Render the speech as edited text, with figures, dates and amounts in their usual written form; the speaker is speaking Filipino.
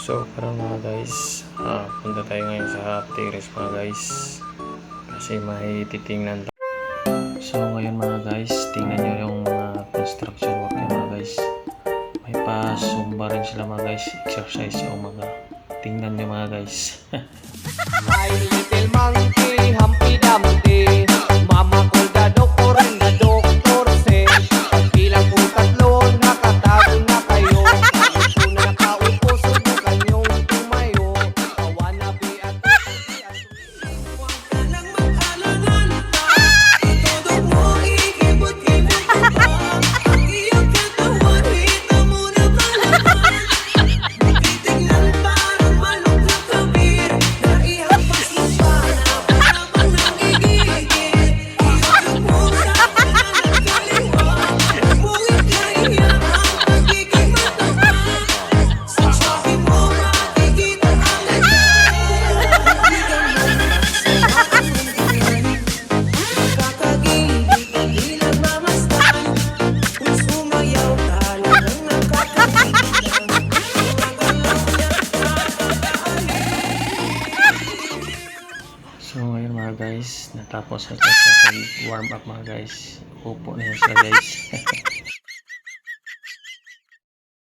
So parang mga guys, punta tayo ngayon sa terrace mga guys kasi may titingnan tayo. So ngayon mga guys, tingnan nyo yung mga construction work nyo mga guys. May pa-zumba rin sila mga guys, exercise yung mga tingnan nyo mga guys. My little monkey, Humpty Dumpty, Mama called the doctor and the doctor said, pagbilang po tatlo, nakatago na kayo. Kung nakaupo, subukan yung tumayo. Kawanabi at huwag ka nang mag-alangan pa. Itodo mo, ikibot-ibot ko pa. Ang iyong katawan, hita mo na malaman. Titignan parang malungkot kabir. Naihampas mo pa na malamang nangigigil. Iyong mo sa kanan kaliwa. Ngunit kaiyak ang pagiging matapang. Sa sabi mo makikita ang lahat. Hindi ka man nakakagilid, hindi nagmamasdan. Kung sumayaw talagang nakakagilid. So ngayon mga guys, natapos na sila sa pag-warm up mga guys. Upo na sila guys.